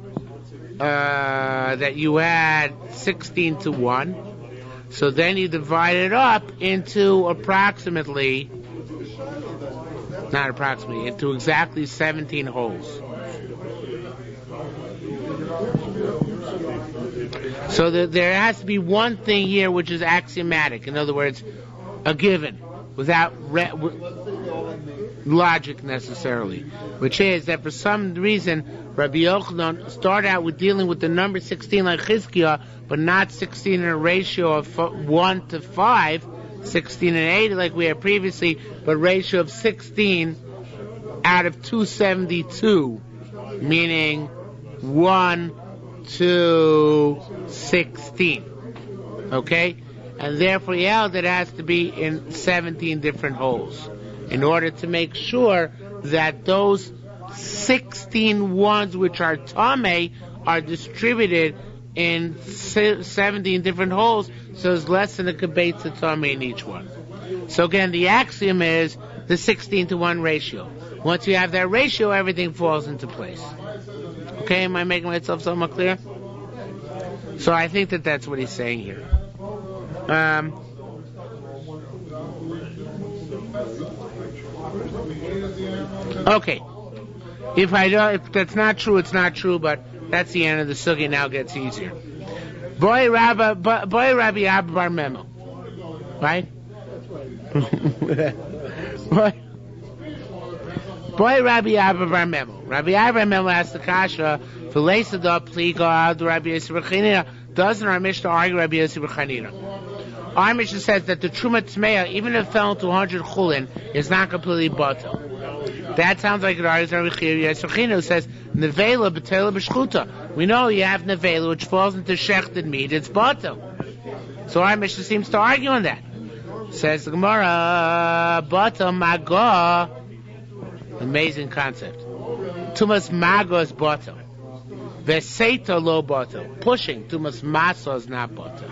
that you had 16 to 1. So then you divide it up into into exactly 17 holes. So there has to be one thing here which is axiomatic. In other words, a given, without logic necessarily, which is that for some reason Rabbi Yochanan started out with dealing with the number 16 like Chizkiah, but not 16 in a ratio of 1 to 5, 16 and 8 like we had previously, but ratio of 16 out of 272, meaning 1 to 16. Okay? And therefore he held it has to be in 17 different holes in order to make sure that those 16 ones which are tamei are distributed in 17 different holes, so there's less than a kibbutz tamei in each one. So again, the axiom is the 16 to 1 ratio. Once you have that ratio, everything falls into place. Okay, am I making myself somewhat clear? So I think that that's what he's saying here. Okay. If that's not true, it's not true, but that's the end of the sugya. Now gets easier. Boy Rabbi Abba Bar Memo. Right? Boy Rabbi Abba Bar Memo. Rabbi Abba Bar Memo asked the kasha, doesn't our Mishnah argue Rabbi Yosef Chanina? Our Mishnah says that the Truma Tmeya, even if it fell into 100 chulin, is not completely batel. That sounds like it argues Rabbi Yosef Chanina, who says nevela b'tela b'shchuta. We know you have nevela which falls into shechted meat, it's batel. So our Mishnah seems to argue on that. Says the Gemara, batel maga. Amazing concept. Tumas maga is batel. Veseita lo batel. Pushing tumas masa is not batel.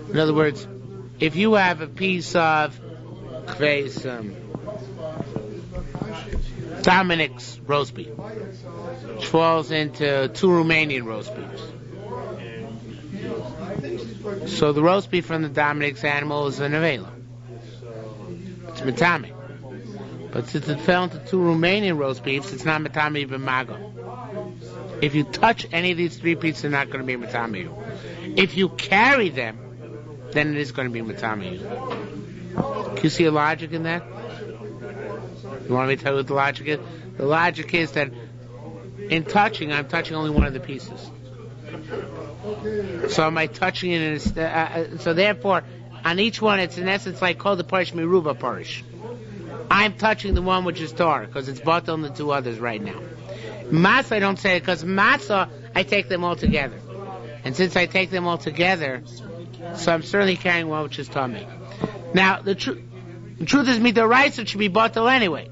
In other words, if you have a piece of Dominic's roast beef, which falls into 2 Romanian roast beefs, so the roast beef from the Dominic's animal is a nevela. It's metame. But since it fell into 2 Romanian roast beefs, it's not metame even mago. If you touch any of these 3 pieces, they're not going to be metame. If you carry them, then it is going to be matami. Can you see a logic in that? You want me to tell you what the logic is? The logic is that in touching, I'm touching only one of the pieces. So am I touching it in so therefore, on each one, it's in essence like called the parish miruba parish. I'm touching the one which is tar, because it's batel on the 2 others right now. Masa, I don't say it, because masa, I take them all together. And since I take them all together, so I'm certainly carrying one which is tummy. Now, the truth is, midoraisa should be batel anyway.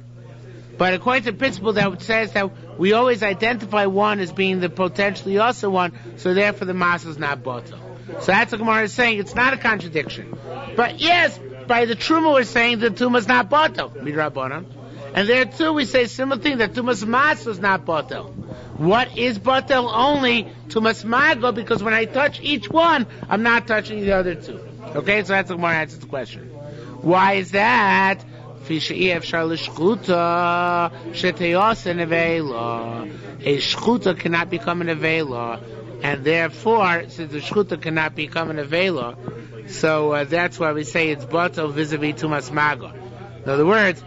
But according to the principle that says that we always identify one as being the potentially also one, so therefore the masa is not batel. So that's what Gemara is saying. It's not a contradiction. But yes, by the truma we're saying the tumah is not batel, midrabanan. And there too we say similar thing, that tumas masa is not batel. What is batel? Only tumas mago, because when I touch each one, I'm not touching the other 2. Okay, so that's the more answers the question. Why is that? A shchuta cannot become an avela, and therefore, since the shchuta cannot become an avela, so that's why we say it's batel vis-a-vis tumas mago. In other words,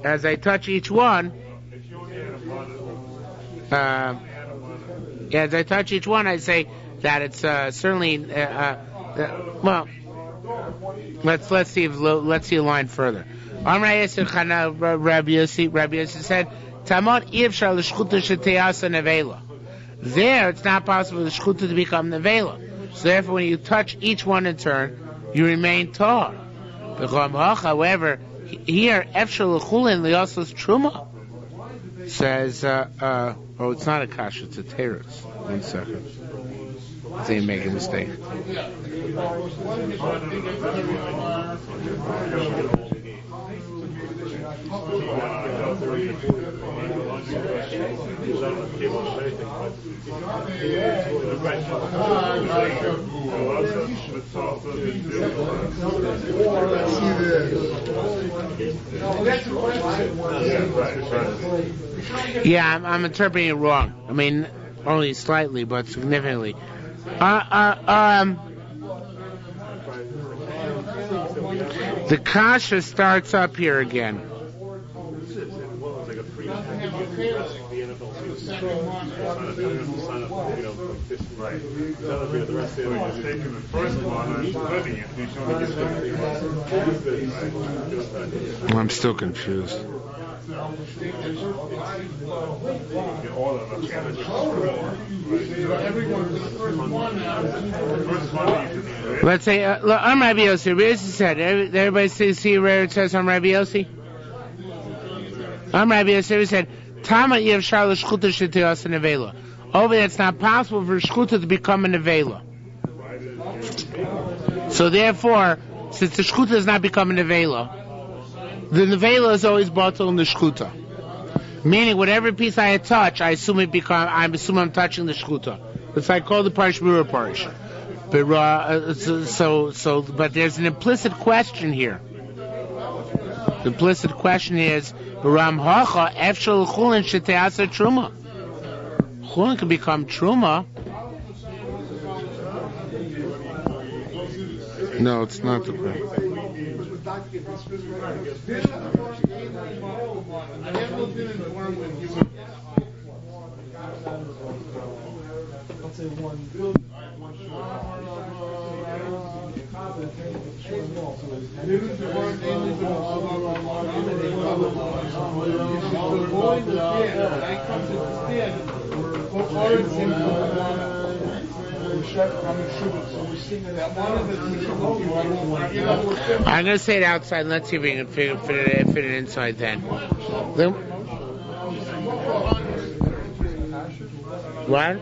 as I touch each one, as I touch each one, I say that it's certainly well. Let's see a line further. Rabbi Yossi said, "Tamot ivshar l'shchuta sheteyasa nevela." There, it's not possible for the shchuta to become nevela. So therefore, when you touch each one in turn, you remain tar. However, here efshar l'chulin lioslos truma says, oh, it's not a kasha, it's a teretz. 1 second. I think I'm making a mistake. Yeah, I'm interpreting it wrong. I mean, only slightly, but significantly. The kasha starts up here again. I'm still confused. Get all of them. Let's say, look, I'm Rabbi Yossi. Rabbi Yossi said, everybody see where it says I'm Rabbi Yossi? I'm Rabbi Yossi. He said, Tama Yev Shar L'Shchuta Shetiyas Nevela. Over there, it's not possible for Shchuta to become a Nevela. So therefore, since the Shchuta does not become a Nevela, the Nevela is always bottled in the Shchuta. Meaning, whatever piece I touch, I assume I'm touching the Shchuta. It's like called the Parish Brewer Parish. But but there's an implicit question here. The implicit question is, Ram Hacha Efshel Chulin Sheteasa Truma. Chulin can become Truma. No, it's not the question. I'm going to say it outside and let's see if we can fit it inside then. What?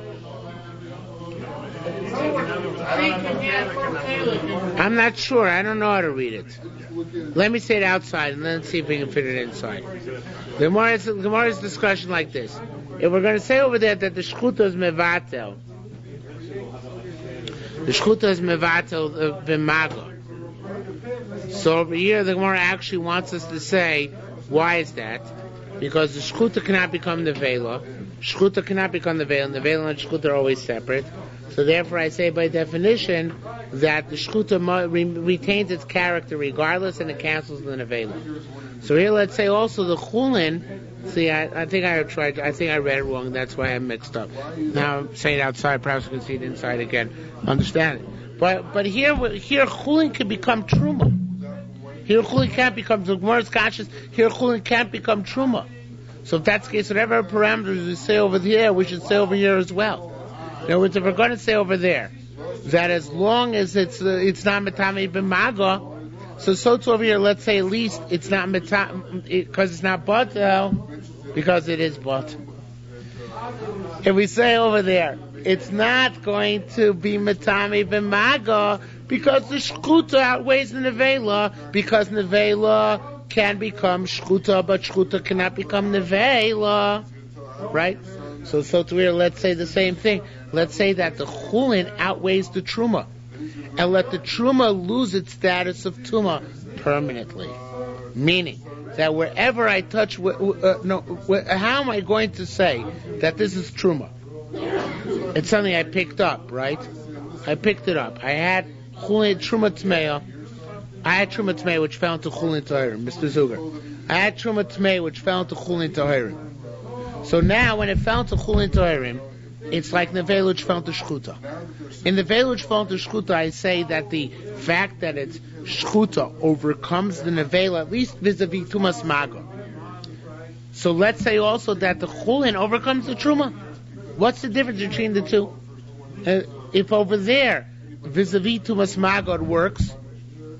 I'm not sure. I don't know how to read it. Let me say it outside and then see if we can fit it inside. The Gemara's discussion like this. If we're going to say over there that the Shchuta is mevatel, v'maga. So over here, the Gemara actually wants us to say, why is that? Because the Shchuta cannot become the Vela. Shchuta cannot become the Vela, and the Vela and Shchuta are always separate. So therefore, I say by definition that the Shchuta retains its character regardless, and it cancels the Nevela. So here, let's say also the Chulin. See, I think I read it wrong. That's why I'm mixed up. Now I'm saying it outside. Perhaps we can see it inside again. Understand it. But here Chulin can become Truma. Here Chulin can't become. The Gemara's conscious. Here Chulin can't become Truma. So if that's the case, whatever parameters we say over here, we should say over here as well. In other words, if we're going to say over there that as long as it's not Matami B'Maga, so it's over here, let's say at least it's not Matami, because it's not Batel, because it is Batel. If we say over there, it's not going to be Matami B'Maga, because the Shchuta outweighs the Nevela, because Nevela can become Shchuta, but Shchuta cannot become Nevela. Right? So to here, let's say the same thing. Let's say that the Chulin outweighs the Truma, and let the Truma lose its status of Tuma permanently. Meaning that wherever I touch, how am I going to say that this is Truma? It's something I picked up, right? I picked it up. I had Chulin Truma Tmeya. I had Truma Tmeya which fell into Chulin Tahirim, Mr. Zuger. I had Truma Tmeya which fell into Chulin Tahirim. So now, when it fell into Chulin Tahirim, it's like Nevela which fell into Shchuta. In the Nevela which fell into Shchuta, I say that the fact that it's Shchuta overcomes the Nevela, at least vis-a-vis Tumas Maga. So let's say also that the Chulin overcomes the Truma. What's the difference between the two? If over there, vis-a-vis Tumas Maga it works,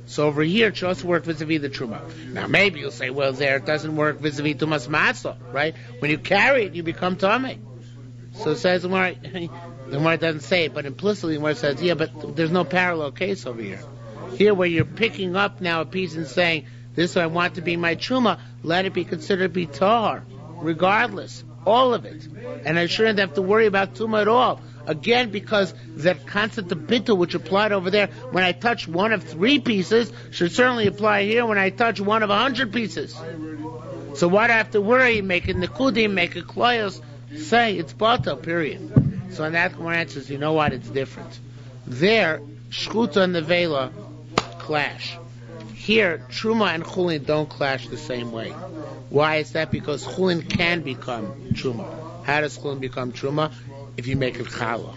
so over here it should also work vis-a-vis the Truma. Now maybe you'll say, well, there it doesn't work vis-a-vis Tumas Matzah, right? When you carry it, you become Tameh. So it says, the Gemara doesn't say it, but implicitly the Gemara says, yeah, but there's no parallel case over here. Here where you're picking up now a piece and saying, this I want to be my Truma, let it be considered to be Tahar, regardless, all of it. And I shouldn't have to worry about Tuma at all. Again, because that concept of bittul, which applied over there, when I touch one of 3 pieces, should certainly apply here when I touch one of 100 pieces. So why do I have to worry, make it nekudim, make it kloyos, say it's batel, period. So on that one answers, you know what, it's different. There, Shchuta and Nevela clash. Here, Truma and Chulin don't clash the same way. Why is that? Because Chulin can become Truma. How does Chulin become Truma? If you make it Chala.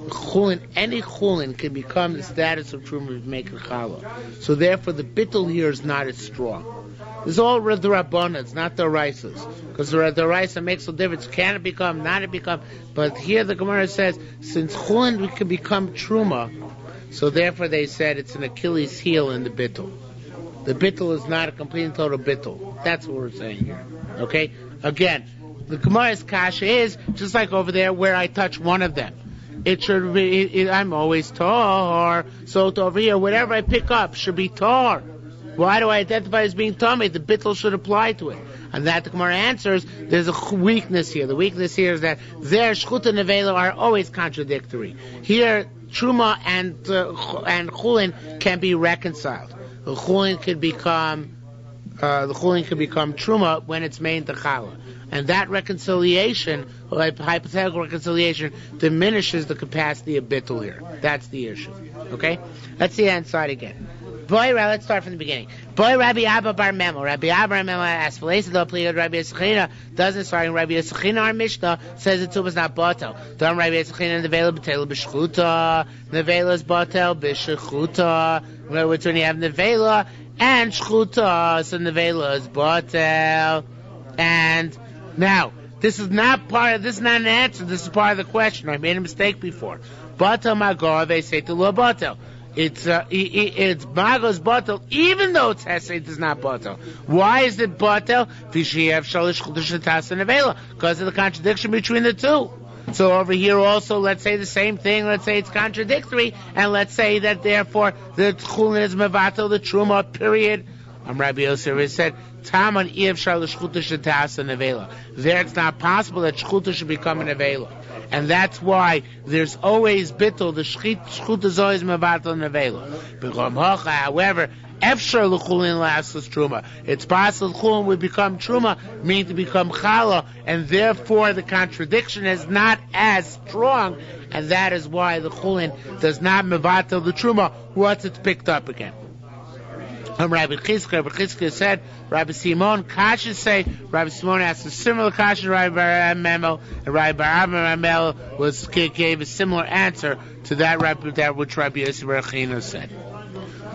Chulin, any Chulin can become the status of Truma if you make it Chala. So therefore the bittul here is not as strong. It's all the Rabbanas, not the Raisas. Because the Raisa makes a difference. Can it become, not it become. But here the Gemara says, since Chulin we can become Truma, so therefore they said it's an Achilles heel in the Bittul. The Bittul is not a complete and total Bittul. That's what we're saying here. Okay? Again, the Gemara's kasha is, just like over there where I touch one of them. It should be, I'm always tar. So over here, whatever I pick up should be tar. Why do I identify as being tummy? The bittul should apply to it. And that the Gemara answers, there's a weakness here. The weakness here is that their shchut and nevela are always contradictory. Here, truma and chulin can be reconciled. The chulin could become truma when it's made into challah. And that reconciliation, like hypothetical reconciliation, diminishes the capacity of bittul here. That's the issue. Okay? Let's see that inside again. Let's start from the beginning. Boy, Rabbi Abba Bar Memo. Rabbi Abba Bar Memo asks, Rabbi Yisachina doesn't start. Rabbi Yisachina, our Mishnah, says the tuba is not batel. Dom Rabbi Yisachina, nevela b'tel b'shchuta. Nevela is batel b'shchuta. In other words, when you have nevela and shchuta, so nevela is batel. And now, this is not an answer, this is part of the question. I made a mistake before. Batel magor, they say to lo batel. It's magos batel, even though it's hesed, it's not batel. Why is it batel? Because of the contradiction between the two. So over here also, let's say the same thing. Let's say it's contradictory, and let's say that therefore the chulin is mevatel, the truma, period. Rabbi Yosef said, Taman Iyevshar l'shchuta shetasa nevela. There it's not possible that shchuta should become an nevela. And that's why there's always bittul, the shchuta is always mevatel nevela. However, Efshar l'chulin lasses truma. It's possible chulin would become truma, meaning to become chala, and therefore the contradiction is not as strong, and that is why the chulin does not mevatel the truma once it's picked up again. Rabbi Chizkiah said, Rabbi Simon Kasha say, Rabbi Simon asked a similar question to Rabbi Bar Memo, and Rabbi Bar Memo gave a similar answer to that which Rabbi Yosef Bar Chino said.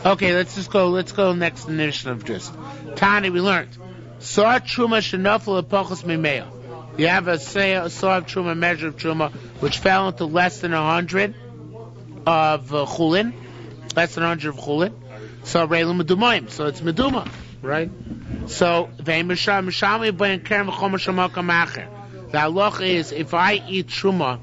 Okay, let's go next to the Mishnah of just. Tani, we learned. Saw Truma Shenofel Epochos Mimeo. You have a saw of Truma, measure of Truma, which fell into less than 100 of Chulin, less than 100 of Chulin. So Reilu Medumayim, so it's Meduma, right? So the halacha is if I eat truma,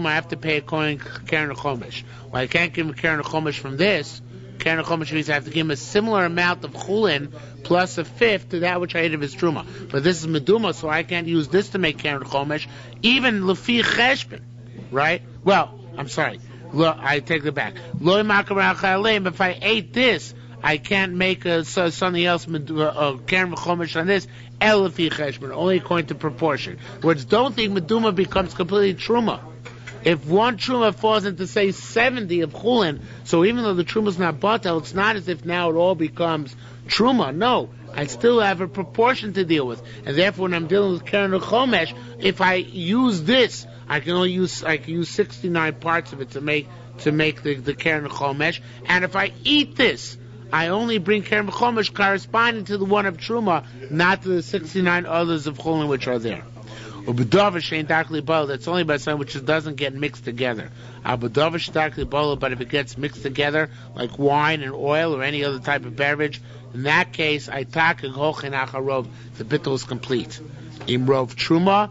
I have to pay according to Keren Chomesh. Well, I can't give him Keren Chomesh from this. Keren Chomesh means I have to give him a similar amount of chulin plus a fifth to that which I ate of his truma. But this is Meduma, so I can't use this to make Keren Chomesh, even Lefi Cheshbon, right? Well, I'm sorry. I take it back. If I ate this, I can't make something else, Keren Chomesh on this, Elefi Cheshbon, only according to proportion. Words, don't think Meduma becomes completely Truma. If one Truma falls into, say, 70 of Chulin, so even though the Truma is not Batel, it's not as if now it all becomes Truma. No, I still have a proportion to deal with. And therefore, when I'm dealing with Keren Chomesh, if I use this, I can use 69 parts of it to make the Keren Chomesh. And if I eat this, I only bring Keren Chomesh corresponding to the one of Truma, not to the 69 others of Chulin which are there. That's only by something which doesn't get mixed together. But if it gets mixed together, like wine and oil or any other type of beverage, in that case, the bittul is complete. Imrov truma.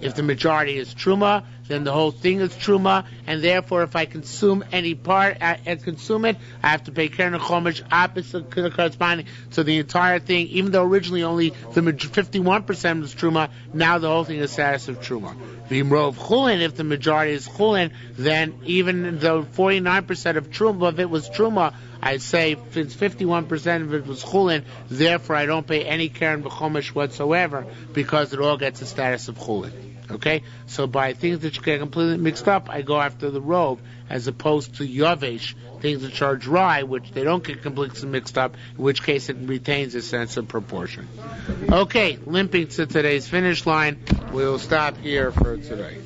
If the majority is truma, then the whole thing is truma, and therefore, if I consume any part and consume it, I have to pay Keren Chomesh opposite corresponding to the entire thing. Even though originally only the 51% was truma, now the whole thing is status of truma. V'imrov chulin, if the majority is chulin, then even though 49% of it was truma, I say since 51% of it was chulin, therefore I don't pay any Keren Chomesh whatsoever because it all gets the status of chulin. Okay, so by things that you get completely mixed up, I go after the robe, as opposed to yavesh, things which are dry, which they don't get completely mixed up, in which case it retains a sense of proportion. Okay, limping to today's finish line, we'll stop here for today.